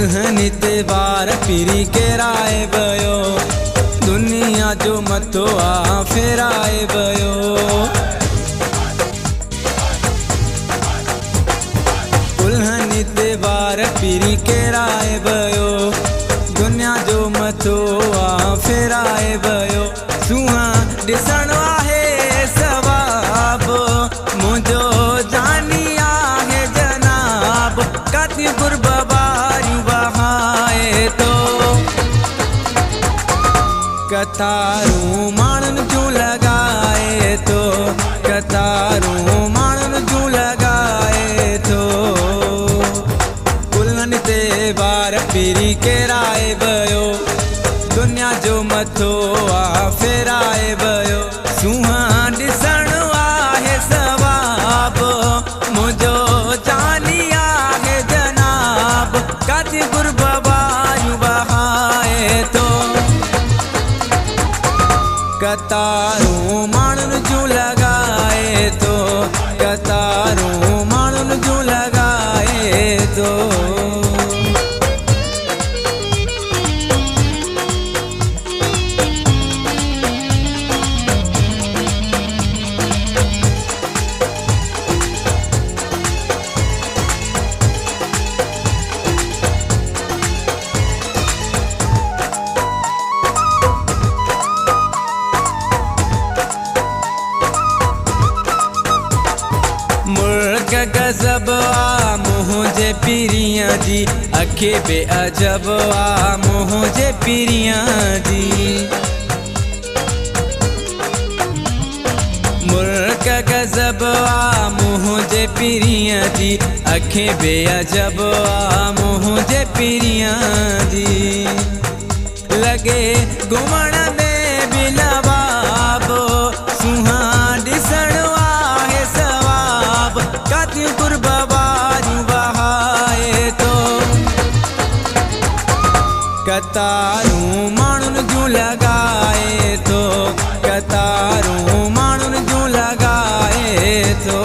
दुल्हन ते बार पिरी केराए बयो, दुनिया जो मथो आ फेराए बयो। दुल्हन ते बार पिरी केराए बयो, दुनिया जो मथो आ फेराए बयो। सुहा ॾिसण आहे सवाब, मुंहिंजो जानी आहे जनाब, काती गुरबारियूं बहाए तो। कतारूं माण्हुनि जूं लॻाए तो, कतारूं माण्हुनि जूं लॻाए तो। दुल्हन ते बार पिरी केराए बयो, दुनिया जो मथो आ फेराए बयो। सुहा ॾिसण आहे सवाब, मुंहिंजो जानी आहे जनाब, काती गुरबारियूं बहाए तो। कतारूं माण्हुनि जूं लॻाए तो, कतारूं माण्हुनि जूं लॻाए तो। मुल्क गज़ब आ मुझे पीरियां जी, अखे बेअजब आ मुझे पीरियां जी। मुल्क गज़ब आ मुझे पीरियां जी, अखे बेअजब आ मुझे पीरियां जी। लगे घुमण में भी नवाब, सुहा ॾिसण आहे सवाब, कातियूं गुरबारियूं बहाए तो। कतारूं माण्हुनि जूं लॻाए तो, कतारूं माण्हुनि जूं लॻाए तो।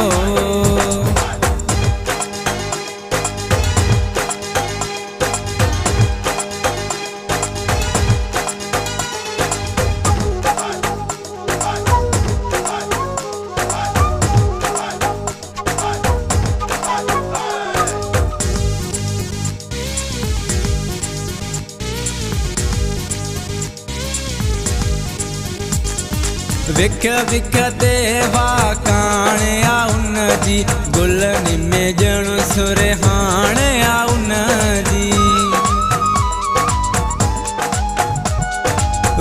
विख विख ते वाकाणे आ उन जी, गुलनि में ॼण सुरहाणे आ उन जी।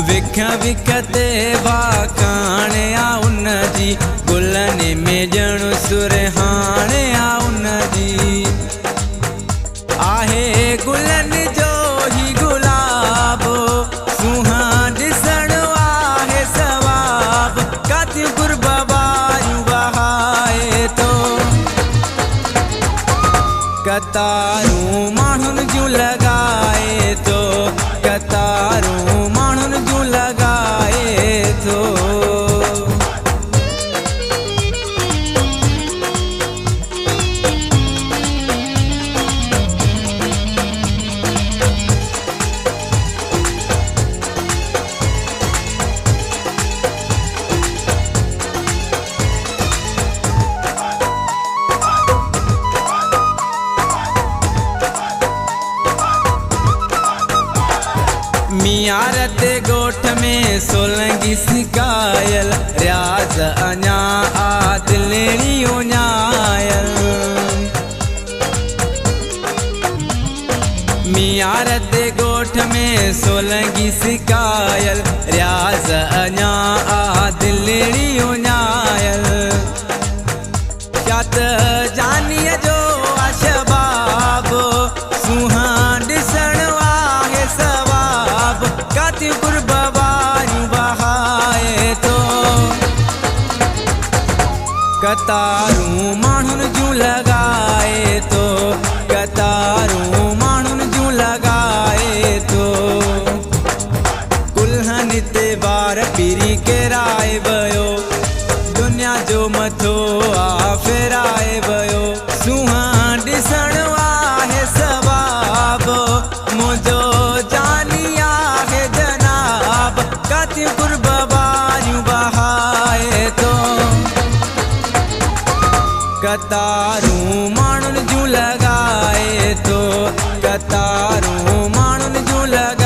विख विख ते वाकाणे आ उन जी, गुलनि में ॼण सुरहाणे आ उन जी। आहे गुलनि जो ही गुलाब, सुहा ॾिसण आहे सवाब, कातियूं गुरबारियूं बहाए तो। कतारूं माण्हुनि जूं लॻाए तो, कतारूं माण्हुनि जूं लॻाए तो। मियार ते गोठ में सोलंगी सिकायल, रियाज़ अञा आदिलड़ियूं न्यायल। मियार ते गोठ में सोलंगी सिकायल, रियाज़ अञा आदिलड़ियूं न्यायल। क्या त जानीअ जो अशबाब, सुहा ॾिसण आहे सवाब, कातियूं गुरबारियूं बहाए तो। कतारूं माण्हुनि जूं लॻाए तो, कतारूं माण्हुनि जूं लॻाए तो। दुल्हन ते बार पिरी केराए बयो, दुनिया जो मथो आ फेराए बयो। सुहा ॾिसण आहे सवाब, कतारूं माण्हुनि जूं लॻ